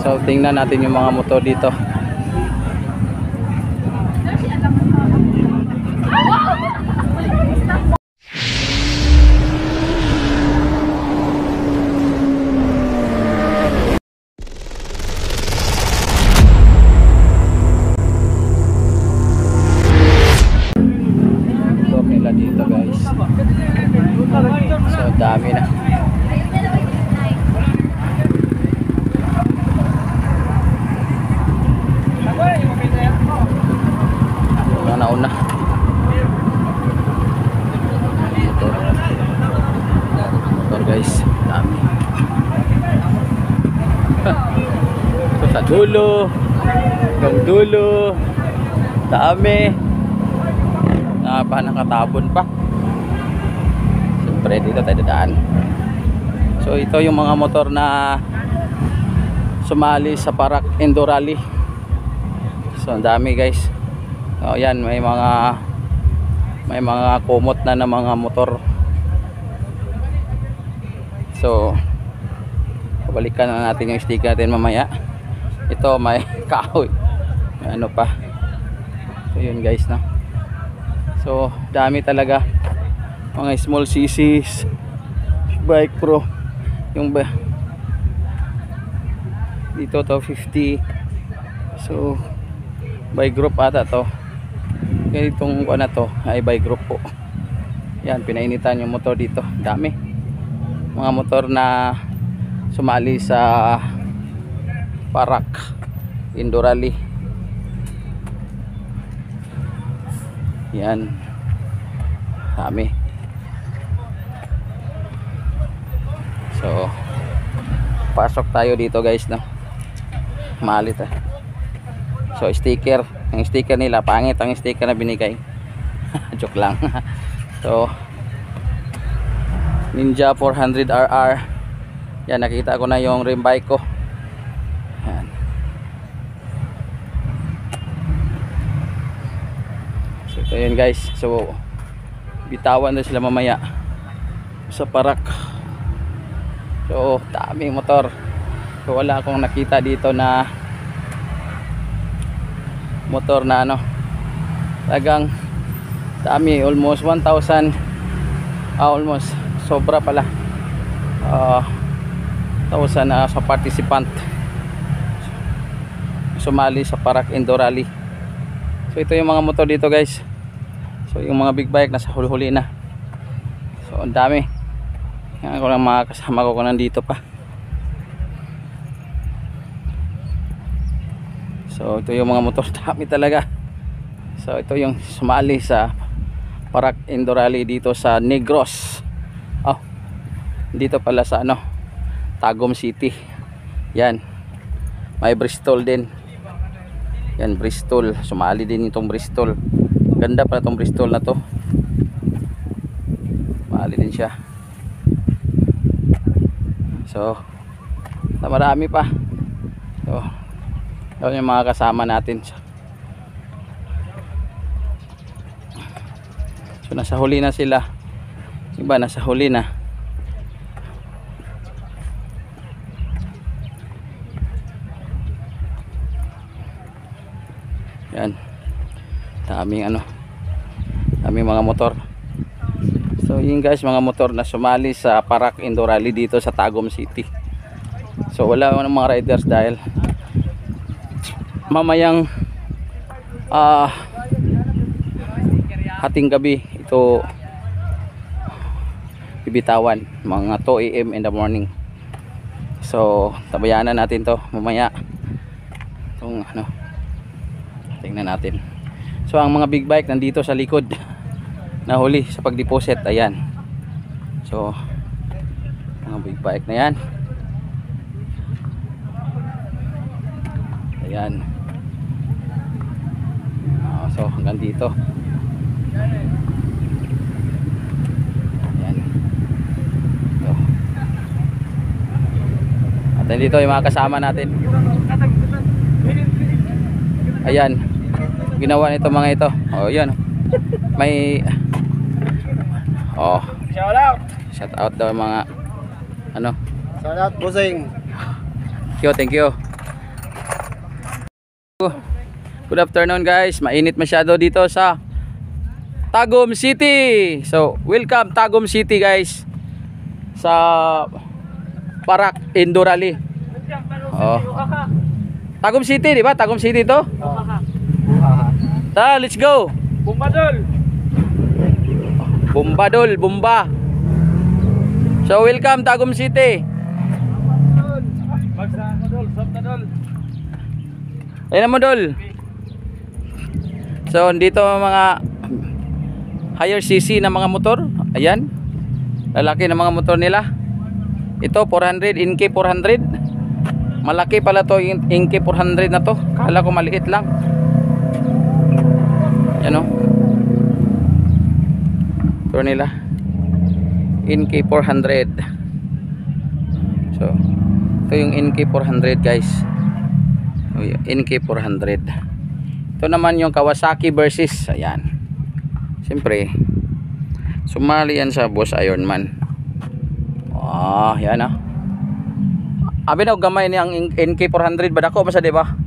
So tingnan natin yung mga motor dito. Motor nila dito guys. So dami na. Nauna motor guys, dami. Sa dulo hanggang dulo dami na pa, nakatabon pa. Siyempre dito tayo dadaan. So ito yung mga motor na sumali sa Parak Indo Rally. So ang dami guys. Oh, yan, may mga kumot na mga motor. So balikan na natin yung sticker natin mamaya. Ito may kahoy, may ano pa. So yun guys, no? So dami talaga mga small CCs, bike pro, yung dito to 50. So by group ata to. Kaya itong na to ay by group po. Yan, pinainitan yung motor dito. Dami mga motor na sumali sa Parak Indo Rally. Yan, dami. So pasok tayo dito guys, no? Malit ah. So sticker, ang sticker nila pangit, ang sticker na binigay. Joke lang. So Ninja 400RR. Yan, nakita ko na yung rim bike ko. Yan. So ito yun guys. So bitawan na sila mamaya sa Parak. So daming motor. So wala akong nakita dito na motor na ano, talagang dami, almost 1,000, almost sobra pala, 1,000 na sa participant sumali sa Parak Indo Rally. So ito yung mga motor dito guys. So yung mga big bike nasa huli-huli na. So ang dami. Yan ako lang, mga kasama ko nandito pa. So ito yung mga motor, dami talaga. So ito yung sumali sa Parak Indo Rally dito sa Negros. Oh, dito pala sa ano, Tagum City. Yan, may Bristol din. Yan, Bristol, sumali din itong Bristol. Ganda pala itong Bristol na to. Sumali din siya. So marami pa. So ito yung mga kasama natin. So nasa huli na sila. Iba nasa huli na. Yan, daming ano, daming mga motor. So yun guys, mga motor na sumali sa Parak Indo Rally dito sa Tagum City. So wala ng mga riders dahil mamayang hating gabi ito bibitawan, mga 2 AM in the morning. So tabayanan natin to mamaya itong ano, tingnan natin. So ang mga big bike nandito sa likod, nahuli sa pag-deposit. Ayan, so mga big bike na yan. Ayan. So hanggang dito. Ayan. So. At dito yung mga kasama natin. Ayan, ginawa nito mga ito. Oh, yan. May shout out daw mga ano. Shout out Busing. Thank you. Good afternoon guys. Mainit masyado dito sa Tagum City. So, welcome Tagum City guys sa Parak Indoor Rally. Oh. Tagum City, di ba? Tagum City to? Tara, let's go. Bumbadol. Bumbadol, bumba. So, welcome Tagum City. Ayan mo dol. So, dito mga higher CC na mga motor. Ayan. Lalaki na mga motor nila. Ito 400, NK 400. Malaki pala to yung NK 400 na to. Kala ko maliit lang. Yan o. Motor nila. NK 400. So, ito yung NK 400 guys. NK 400. Ito naman yung Kawasaki versus. Ayan. Siyempre sumali yan sa Boss Ironman. Yan ah. Abi na gamay ni ang NK 400 ba dako basta di ba?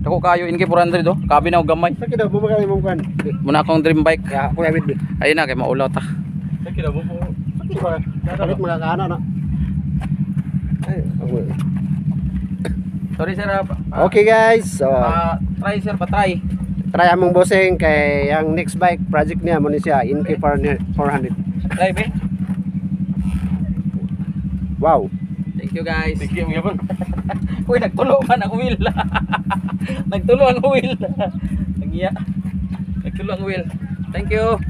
Dako kayo NK 400 oh. Kabi na gamay. Sakit daw bumakay mo kan. Muna akong dream bike. Ya, ako yabit. Ayun na kay maulaw ta. Sakit daw po. Sakit ba? Sakit magkakaano na. Ay, ako. Sorry sir. Okay guys. So, Try sir, patry. try among bossing kay ang next bike project niya mo ni siya NK 400. Try be. Wow. Thank you guys. Thank you gyapon. Uy, nagtulo man ang wheel. Nagtulo ang wheel. Nagiya. Nagtulo ang wheel. Thank you.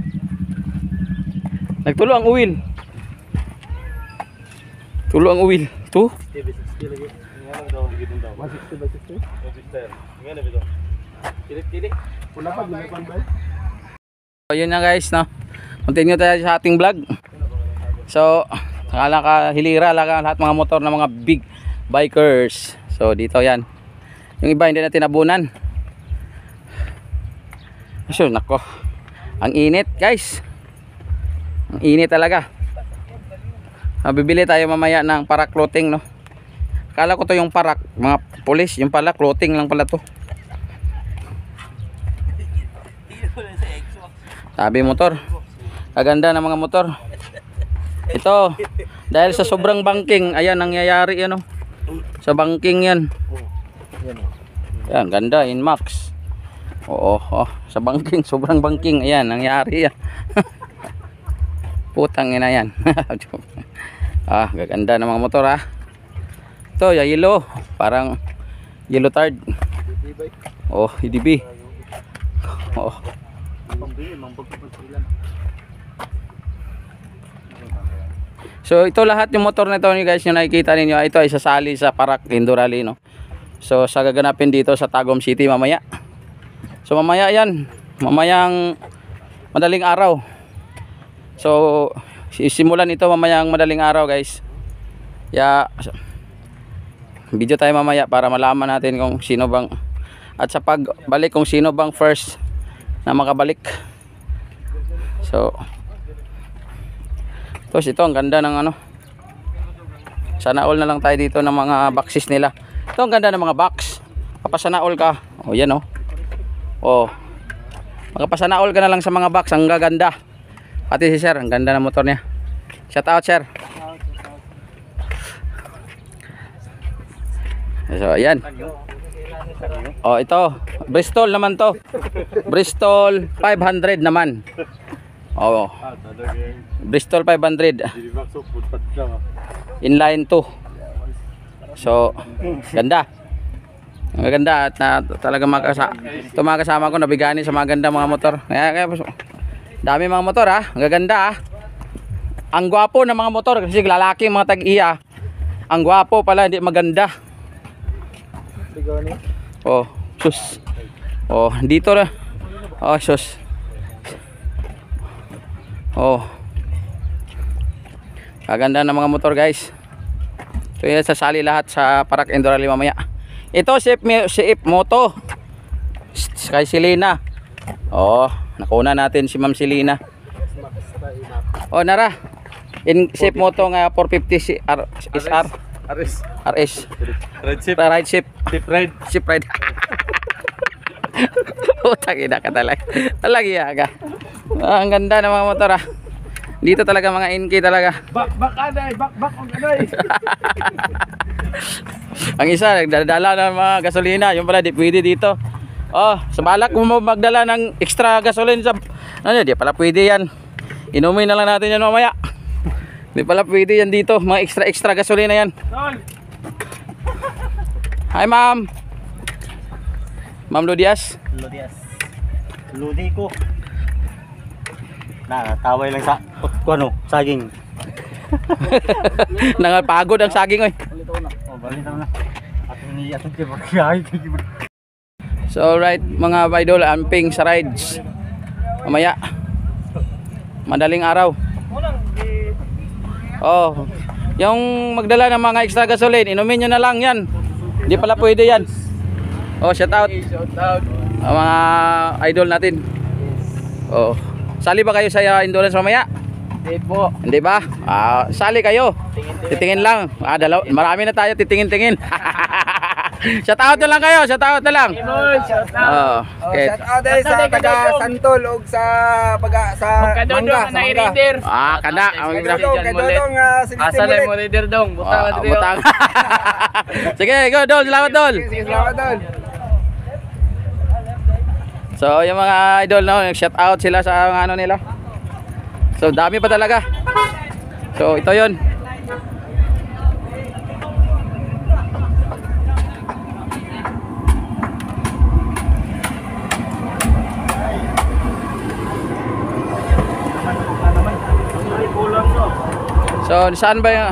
Nagtulo ang wheel. Tulo ang wheel. Tu? So, yun na guys, no? Continue tayo sa ating vlog. So, hilira lang lahat mga motor ng mga big bikers. So, dito yan. Yung iba hindi natin nabunan. So, nako. Ang init guys. Ang init talaga. Bibili tayo mamaya ng parak clothing, no? Kala ko to yung parak, mga police, yung pala clothing lang pala to. Sabi motor. Kaganda ng mga motor. Ito, dahil sa sobrang banking, ayan nangyayari yan, no? Sa banking yan. Yan, ganda Inmax. Oo, sa banking, sobrang banking, ayan nangyayari yan. Putang ina yan. Gaganda ng mga motor ah. Ito, yellow, parang yellow tard. Oh, EDB. Oh. So ito lahat yung motor na ito guys, yung nakikita ninyo, ito ay sasali sa Parak Indoor Rally, no? So sa gaganapin dito sa Tagum City mamaya. So mamaya yan, mamayang madaling araw. So sisimulan ito mamayang madaling araw guys. Video tayo mamaya para malaman natin kung sino bang, at sa pagbalik kung sino bang first na makabalik. So tapos ito ang ganda ng ano, sana all na lang tayo dito ng mga boxes nila. Ito ang ganda ng mga box, papasana all ka. O yan o. Magpapasana all ka na lang sa mga box, ang gaganda. Pati si sir, ang ganda ng motor niya. Shout out sir. So ayan. Ito Bristol naman to. Bristol 500 naman. Bristol 500 inline 2. So ganda. Ang ganda at talaga ito mga kasama ko nabigani sa mga ganda mga motor. Kaya dami mga motor ha. Ang gaganda ha. Ang gwapo ng mga motor kasi lalaki mga tag-iya. Ang gwapo pala hindi maganda. Sus. Dito na. Sus. Kaganda ng mga motor guys. So yan, sasali lahat sa Parak Indoor Rally mamaya. Ito si Moto kay Selena. Nakuna natin si Ma'am Selena. Nara in Shape Moto nga 450 SR RS. Ride ship. Ship ride. Putang ina ka talaga. Talaga ka. Ang ganda ng mga motor ah. Dito talaga mga NK talaga. Bak aday, bak ang aday. Ang isa nagdadala ng mga gasolina, yung pala di pwede dito. Oh, sa balak mo magdala ng extra gasolina sa ano, di pala pwede yan. Inumin na lang natin yan mamaya. Di pala pwede yan dito, mga extra gasolina yan. Hi ma'am. Ma'am Lodias. Ludi ko. Taway lang sa ano, saging. Nangapagod ang saging oy. Balitaw na. At ni atong kibagay. So right mga idol, amping sa rides. Mamaya. Madaling araw. Oh, yung magdala ng mga extra gasoline, inumin nyo na lang yan. Hindi pala pwede yan. Oh, shout out. Ang mga idol natin. Oh. Sali ba kayo sa endurance mamaya? Hindi po. Hindi ba? Sali kayo. Titingin lang. Marami na tayo titingin-tingin. Shout out na lang kayo, shout out na lang. Okay. Shout out din sa taga Santol ug sa Mangga. Na i-reader. Kana. Kadodong Asalay mo reader dong. Butang dito. Butang. Sige, go Dol, salamat Dol. Sige, salamat Dol. So, yung mga idol no, shout out sila sa ano nila. So, dami pa talaga. So, ito 'yon. So, saan ba yung